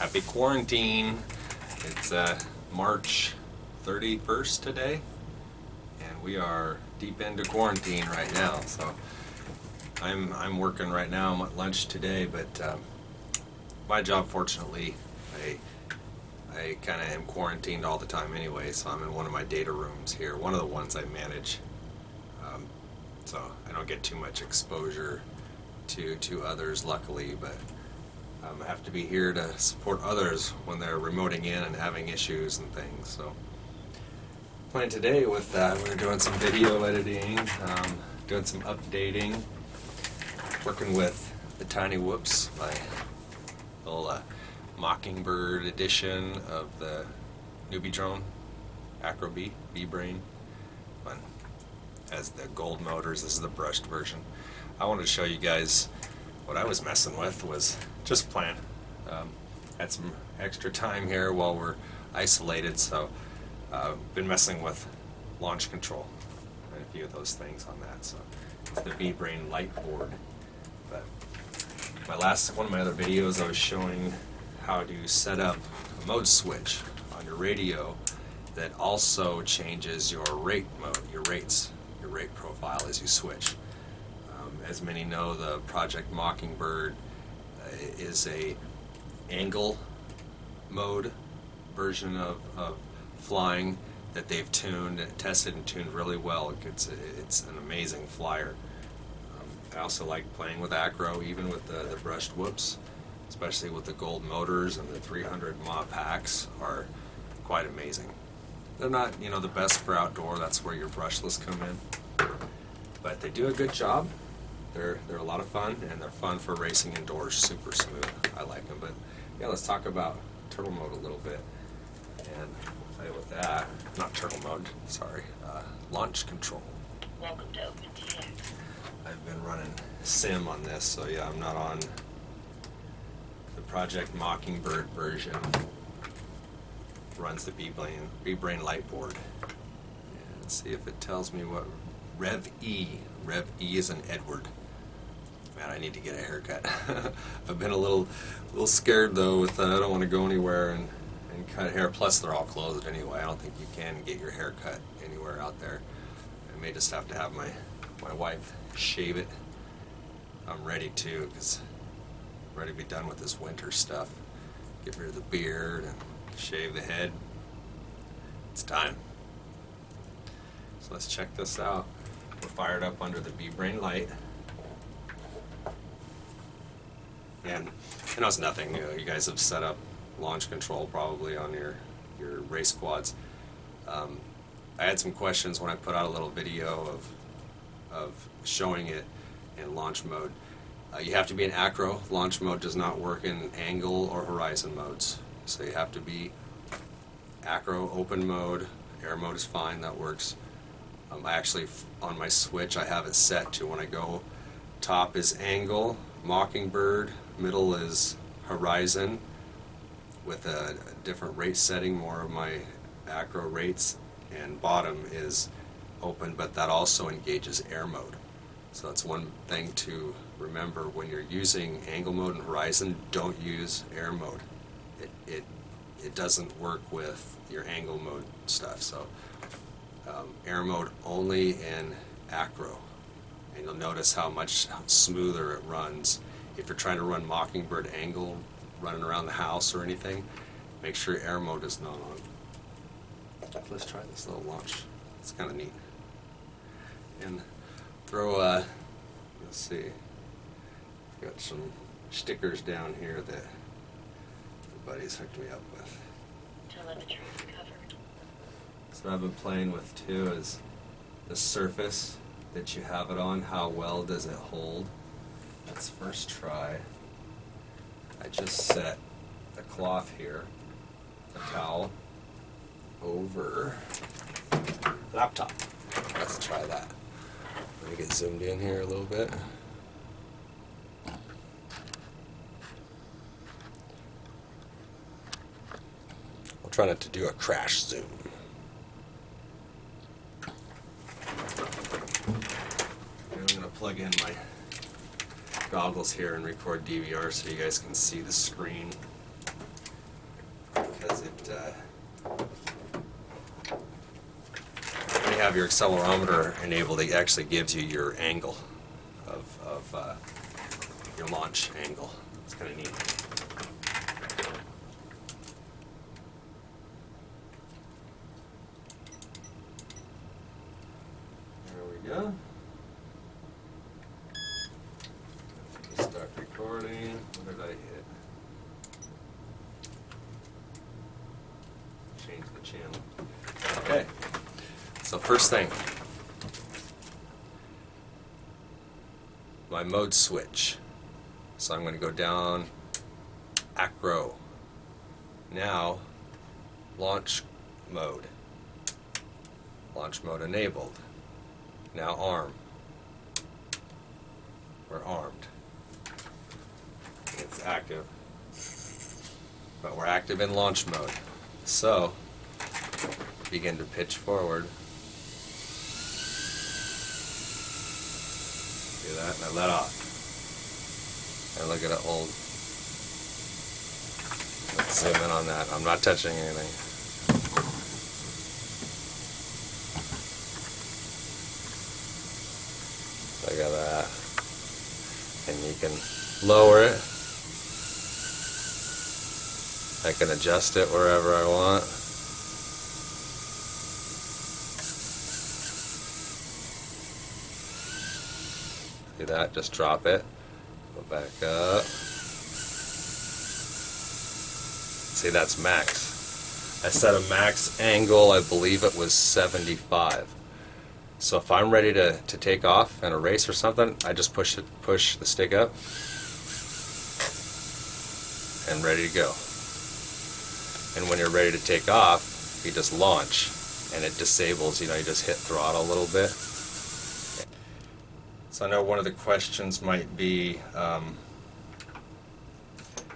Happy quarantine. It's March 31st today, and we are deep into quarantine right now. So I'm working right now. I'm at lunch today, but my job, fortunately, I kind of am quarantined all the time anyway. So I'm in one of my data rooms here, one of the ones I manage. So I don't get too much exposure to others, luckily, but I have to be here to support others when they're remoting in and having issues and things. So playing today with that, we're doing some video editing, doing some updating, working with the Tiny Whoops, my little MockingBird edition of the NewBeeDrone, AcroBee, BeeBrain. Fun. As the gold motors, this is the brushed version. I wanted to show you guys what I was messing with was just playing. Had some extra time here while we're isolated, so been messing with launch control and a few of those things on that. So it's the BeeBrain Lite board. But one of my other videos, I was showing how to set up a mode switch on your radio that also changes your rate mode, your rate profile as you switch. As many know, the Project MockingBird is a angle mode version of flying that they've tested and tuned really well. It's an amazing flyer. I also like playing with Acro, even with the brushed whoops, especially with the gold motors, and the 300 mAh packs are quite amazing. They're not, the best for outdoor. That's where your brushless come in. But they do a good job. They're a lot of fun, and they're fun for racing indoors. Super smooth. I like them. But yeah, let's talk about turtle mode a little bit. And I'll tell you with that, not turtle mode, sorry, launch control. Welcome to OpenTX. I've been running sim on this, so yeah, I'm not on the Project MockingBird version. Runs the BeeBrain Lite board. And see if it tells me what Rev E is an Edward. Man, I need to get a haircut. I've been a little scared though with I don't want to go anywhere and cut hair. Plus they're all closed anyway. I don't think you can get your hair cut anywhere out there. I may just have to have my wife shave it. I'm ready to, because I'm ready to be done with this winter stuff. Get rid of the beard and shave the head. It's time. So let's check this out. We're fired up under the BeeBrain Lite. And I know it's nothing new. You guys have set up launch control probably on your race quads. I had some questions when I put out a little video of showing it in launch mode. You have to be in acro. Launch mode does not work in angle or horizon modes. So you have to be acro, open mode. Air mode is fine, that works. I actually, on my switch, I have it set to when I go, top is angle, MockingBird, middle is horizon, with a different rate setting, more of my acro rates, and bottom is open, but that also engages air mode. So that's one thing to remember when you're using angle mode and horizon. Don't use air mode. It doesn't work with your angle mode stuff. So air mode only in acro, and you'll notice how much smoother it runs. If you're trying to run MockingBird angle, running around the house or anything, make sure air mode is not on. Let's try this little launch. It's kind of neat. And throw, let's see, got some stickers down here that the buddies hooked me up with. Telemetry recovered. So what I've been playing with too is the surface that you have it on. How well does it hold? Let's first try. I just set the cloth here, the towel, over laptop. Let's try that. Let me get zoomed in here a little bit. I'll try not to do a crash zoom. And I'm going to plug in my goggles here and record DVR so you guys can see the screen. have your accelerometer enabled, it actually gives you your angle of your launch angle. It's kind of neat. There we go. Start recording. What did I hit? Change the channel. Okay. So first thing, my mode switch. So I'm going to go down Acro. Now, launch mode. Launch mode enabled. Now arm. We're armed. It's active. But we're active in launch mode. So, begin to pitch forward. See that? And I let off. And look at it hold. Let's zoom in on that. I'm not touching anything. Look at that. And you can lower it. I can adjust it wherever I want. See that? Just drop it. Go back up. See, that's max. I set a max angle, I believe it was 75. So if I'm ready to take off in a race or something, I just push the stick up and ready to go. And when you're ready to take off, you just launch and it disables, you just hit throttle a little bit. So I know one of the questions might be,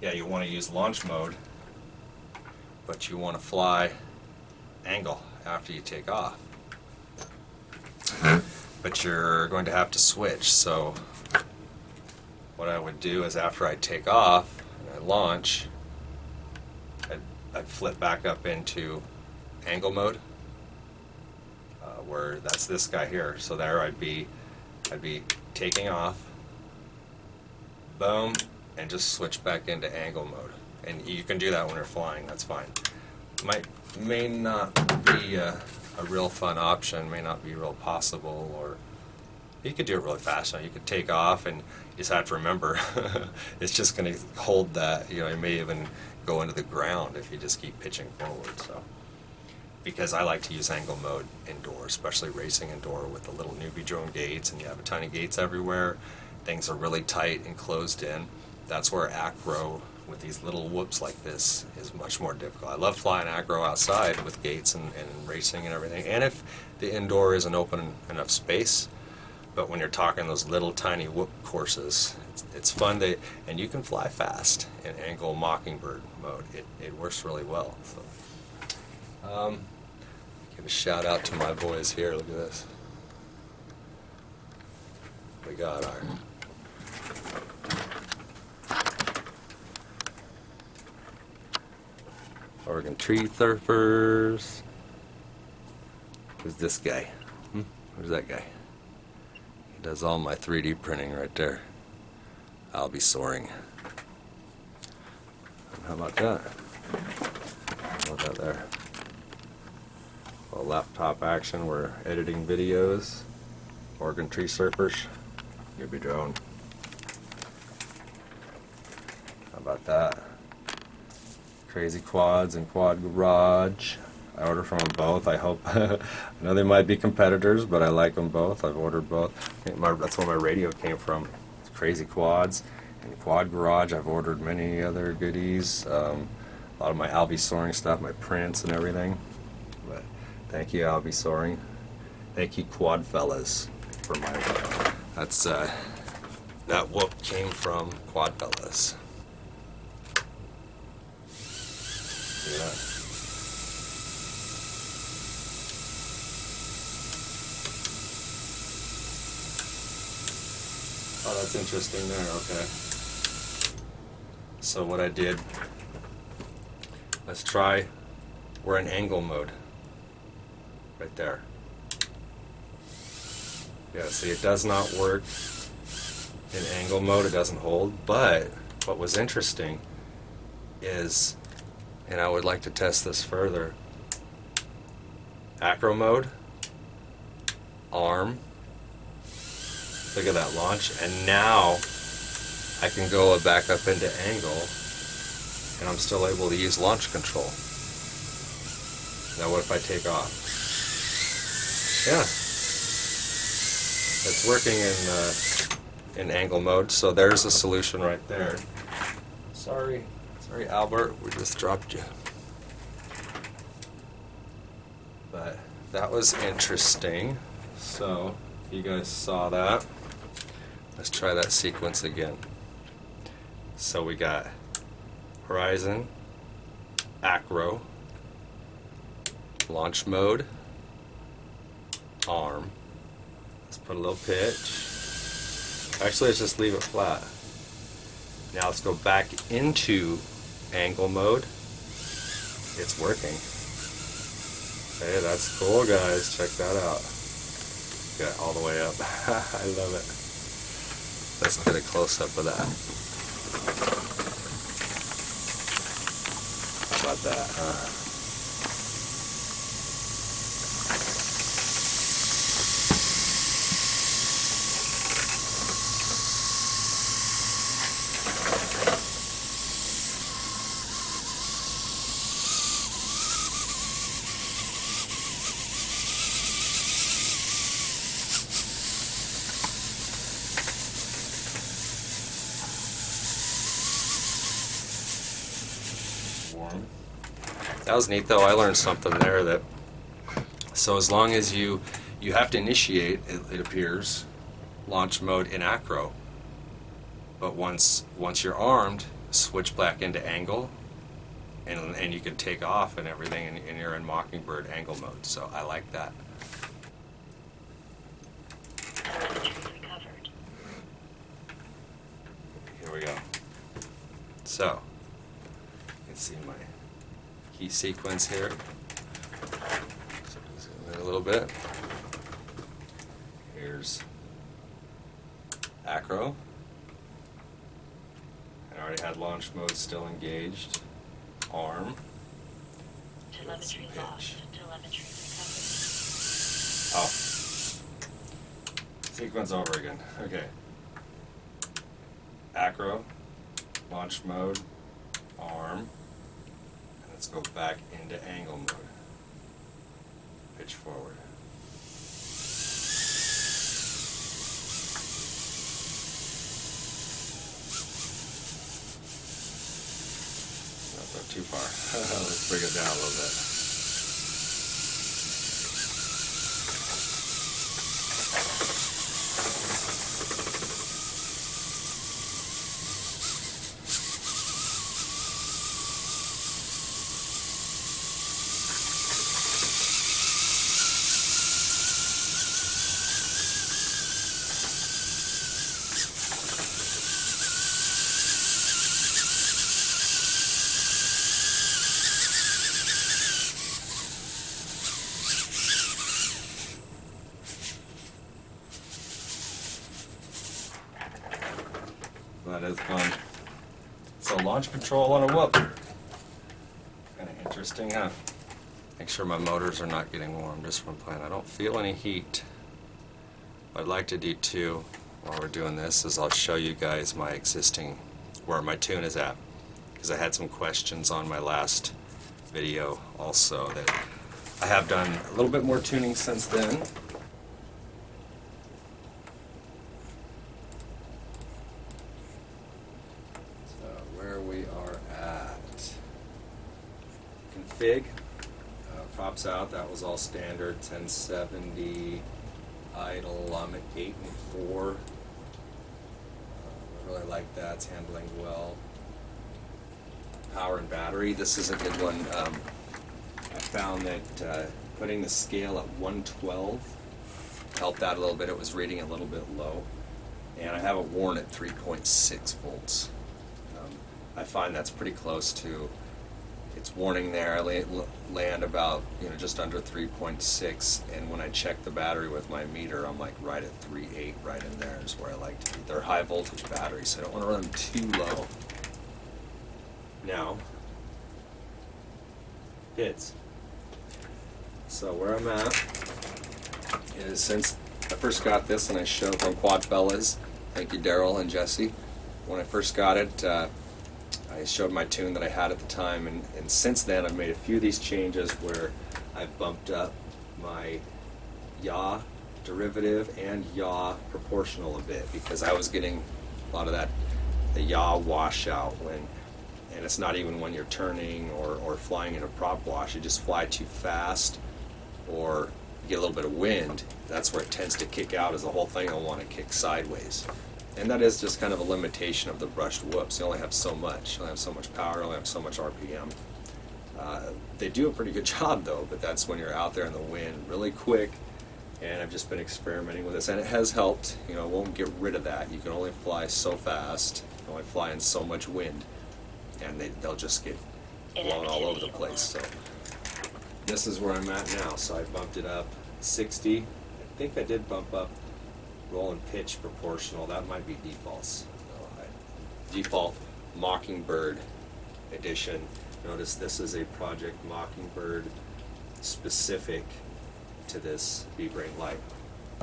yeah, you want to use launch mode, but you want to fly angle after you take off. But you're going to have to switch. So what I would do is after I take off and I launch, I'd flip back up into angle mode, where that's this guy here. So there I'd be taking off, boom, and just switch back into angle mode. And you can do that when you're flying, that's fine. May not be a real fun option, may not be real possible, or you could do it really fast. You could take off and you just have to remember it's just going to hold that, you may even go into the ground if you just keep pitching forward. So, because I like to use angle mode indoor, especially racing indoor with the little NewBeeDrone gates, and you have a ton of gates everywhere. Things are really tight and closed in. That's where acro with these little whoops like this is much more difficult. I love flying acro outside with gates and racing and everything, and if the indoor isn't open enough space. But when you're talking those little tiny whoop courses, it's fun and you can fly fast in angle MockingBird mode. It works really well. So, give a shout out to my boys here. Look at this. We got our Oregon tree surfers. Who's this guy? Where's that guy? He does all my 3D printing right there. I'll be soaring. How about that? How about that there? A laptop action. We're editing videos. Oregon tree surfers. NewBeeDrone. How about that? Crazy quads and quad garage. I order from them both. I hope. I know they might be competitors, but I like them both. I've ordered both. That's where my radio came from. It's Crazy Quads and Quad Garage. I've ordered many other goodies. A lot of my I'll Be Soaring stuff, my prints and everything. But thank you, I'll Be Soaring. Thank you, Quad Fellas, for my work. That's that whoop came from Quad Fellas. Yeah. Oh, that's interesting there, okay. So what I did, let's try, we're in angle mode, right there. Yeah, see, it does not work in angle mode, it doesn't hold, but what was interesting is, and I would like to test this further, acro mode, arm, look at that launch, and now I can go back up into angle and I'm still able to use launch control. Now what if I take off? Yeah, it's working in angle mode, so there's a solution right there. Sorry Albert, we just dropped you. But that was interesting. So you guys saw that. Let's try that sequence again. So we got horizon, acro, launch mode, arm. Let's put a little pitch. Actually, let's just leave it flat. Now let's go back into angle mode. It's working. Hey, that's cool, guys. Check that out. Got it all the way up. I love it. Let's get a close-up of that. How about that? That was neat though. I learned something there that, so as long as you have to initiate, it appears, launch mode in acro, but once you're armed, switch back into angle, and you can take off and everything, and you're in MockingBird angle mode. So I like that. Telemetry recovered. Here we go. So you can see my key sequence here. So zoom in a little bit. Here's acro. I already had launch mode still engaged. Arm. Telemetry lost. Telemetry recovered. Oh. Sequence over again. Okay. Acro. Launch mode. Arm. Let's go back into angle mode. Pitch forward. Not go too far. Let's bring it down a little bit. That is fun. So launch control on a whoop. Kind of interesting, huh? Make sure my motors are not getting warm just from playing. I don't feel any heat. What I'd like to do too, while we're doing this, is I'll show you guys my existing, where my tune is at. Because I had some questions on my last video also that I have done a little bit more tuning since then. Config pops out. That was all standard. 1070 idle. I'm at 8 and 4. I really like that. It's handling well. Power and battery. This is a good one. I found that putting the scale at 112 helped out a little bit. It was reading a little bit low, and I have it worn at 3.6 volts. I find that's pretty close to it's warning there. I land about just under 3.6, and when I check the battery with my meter, I'm like right at 3.8, right in there is where I like to be. They're high voltage batteries, so I don't want to run them too low. Now, PIDs. So where I'm at is, since I first got this, and I showed from Quad Fellas, thank you Daryl and Jesse, when I first got it, I showed my tune that I had at the time, and since then I've made a few of these changes where I've bumped up my yaw derivative and yaw proportional a bit, because I was getting a lot of the yaw washout and it's not even when you're turning or flying in a prop wash. You just fly too fast or you get a little bit of wind. That's where it tends to kick out, is the whole thing will want to kick sideways. And that is just kind of a limitation of the brushed whoops. You only have so much. You only have so much power, you only have so much RPM. They do a pretty good job though, but that's when you're out there in the wind really quick. And I've just been experimenting with this, and it has helped. It won't get rid of that. You can only fly so fast, you can only fly in so much wind, and they'll just get blown all over the place. So this is where I'm at now. So I bumped it up 60. I think I did bump up roll and pitch proportional. That might be defaults. Default MockingBird edition. Notice this is a Project MockingBird specific to this BeeBrain Lite.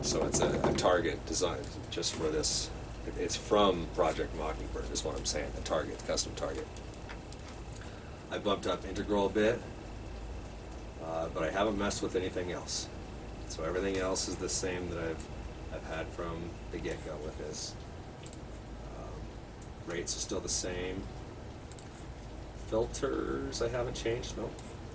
So it's a target designed just for this. It's from Project MockingBird is what I'm saying, a target, custom target. I bumped up integral a bit, but I haven't messed with anything else. So everything else is the same that I've had from the get-go with this. Rates are still the same. Filters I haven't changed, nope.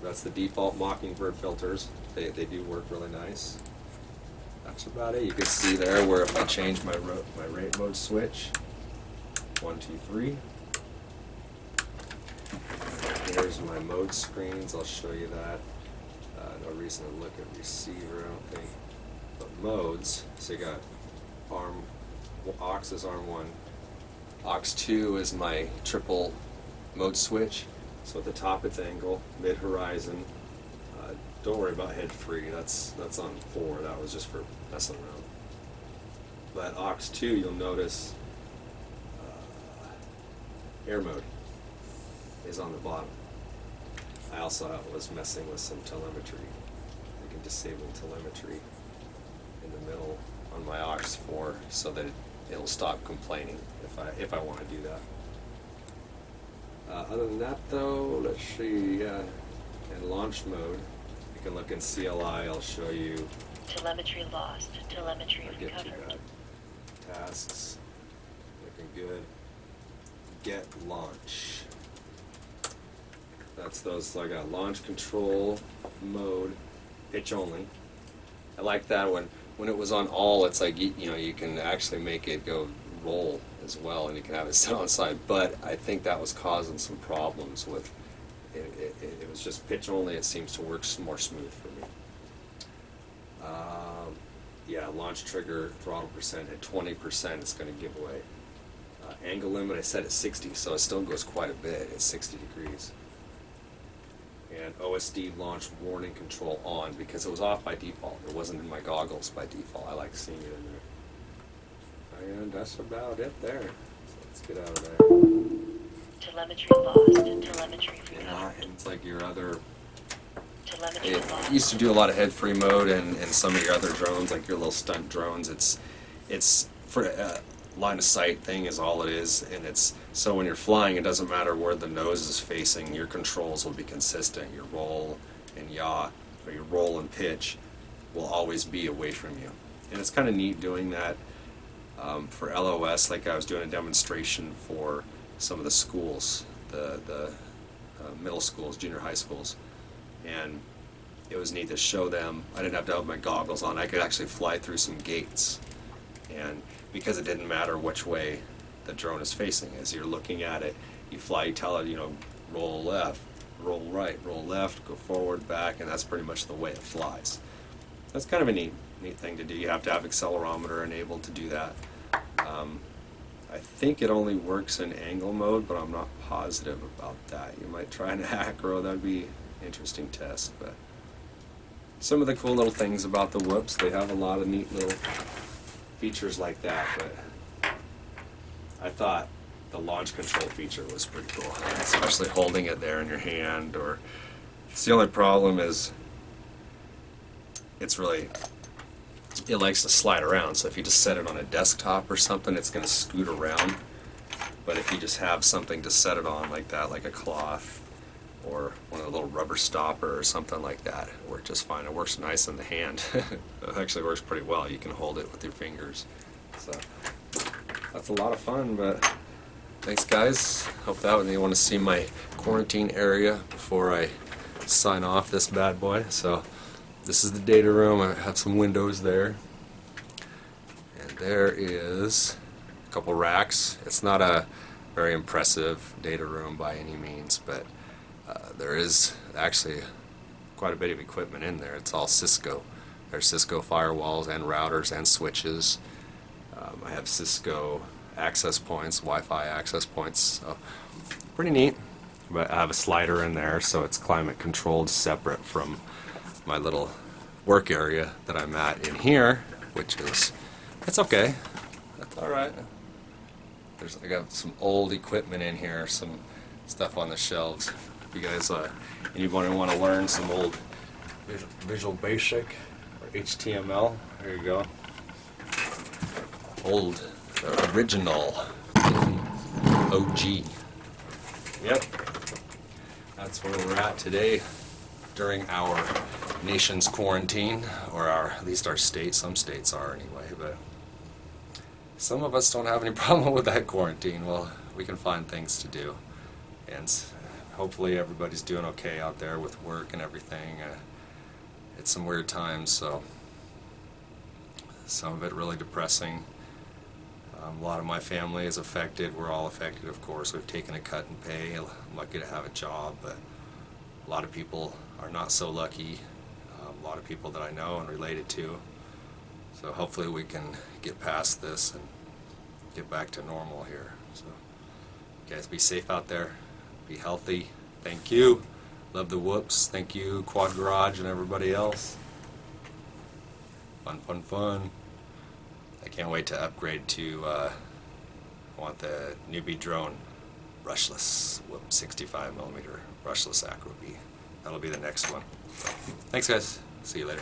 That's the default MockingBird filters. They do work really nice. That's about it. You can see there where if I change my rate mode switch, 1, 2, 3. Here's my mode screens. I'll show you that. No reason to look at receiver, I don't think. But modes, so you got aux is arm 1. Aux 2 is my triple mode switch. So at the top it's angle, mid horizon. Don't worry about head free. That's on 4. That was just for messing around. But aux 2, you'll notice air mode is on the bottom. I also was messing with some telemetry. I can disable telemetry in the middle on my aux 4 so that it'll stop complaining if I want to do that. Other than that though, let's see, in launch mode, you can look in CLI, I'll show you. Telemetry lost. Telemetry I'll get to recovered. that. Tasks, looking good. Get launch. That's those, so I got launch control mode, pitch only. I like that when it was on all, it's like, you can actually make it go roll as well, and you can have it sit on side, but I think that was causing some problems with it was just pitch only. It seems to work more smooth for me. Yeah, launch trigger throttle percent at 20%, it's going to give away. Angle limit I set at 60, so it still goes quite a bit. It's 60 degrees. And OSD launch warning control on, because it was off by default. It wasn't in my goggles by default. I like seeing it in there. And that's about it there. So let's get out of there. Telemetry lost. Telemetry recovered. Yeah, and it's like your other. Telemetry It lost. used to do a lot of head-free mode, and some of your other drones, like your little stunt drones, it's for line of sight thing is all it is, and it's so when you're flying, it doesn't matter where the nose is facing, your controls will be consistent. Your roll and yaw, or your roll and pitch, will always be away from you, and it's kind of neat doing that. For LOS, like I was doing a demonstration for some of the schools, the middle schools, junior high schools, and it was neat to show them. I didn't have to have my goggles on. I could actually fly through some gates, and because it didn't matter which way the drone is facing, as you're looking at it, you fly, you tell it, roll left, roll right, roll left, go forward, back, and that's pretty much the way it flies. That's kind of a neat thing to do. You have to have accelerometer enabled to do that. I think it only works in angle mode, but I'm not positive about that. You might try an acro, that'd be an interesting test. But some of the cool little things about the whoops, they have a lot of neat little features like that. But I thought the launch control feature was pretty cool, especially holding it there in your hand. Or it's the only problem is it likes to slide around, so if you just set it on a desktop or something, it's going to scoot around. But if you just have something to set it on like that, like a cloth or one of the little rubber stopper or something like that, it works just fine. It works nice in the hand. It actually works pretty well. You can hold it with your fingers. So that's a lot of fun. But thanks, guys. Hope that was. You want to see my quarantine area before I sign off this bad boy. So this is the data room. I have some windows there. And there is a couple racks. It's not a very impressive data room by any means, but there is actually quite a bit of equipment in there. It's all Cisco. There's Cisco firewalls and routers and switches. I have Cisco access points, Wi-Fi access points. So pretty neat. But I have a slider in there, so it's climate controlled, separate from my little work area that I'm at in here, which is, it's okay. That's all right. I got some old equipment in here, some stuff on the shelves. If you guys, anybody want to learn some old Visual Basic or HTML, there you go. Old, the original OG. Yep. That's where we're at today during our nation's quarantine, or at least our state. Some states are anyway, but some of us don't have any problem with that quarantine. Well, we can find things to do, and hopefully everybody's doing okay out there with work and everything. It's some weird times, so some of it really depressing. A lot of my family is affected. We're all affected, of course. We've taken a cut in pay. I'm lucky to have a job, but a lot of people are not so lucky. A lot of people that I know and related to. So hopefully we can get past this and get back to normal here. So guys, be safe out there. Be healthy. Thank you. Love the whoops. Thank you, Quad Garage and everybody else. Fun, fun, fun. I can't wait to upgrade to, I want the NewBeeDrone brushless, 65mm brushless AcroBee. That'll be the next one. Thanks, guys. See you later.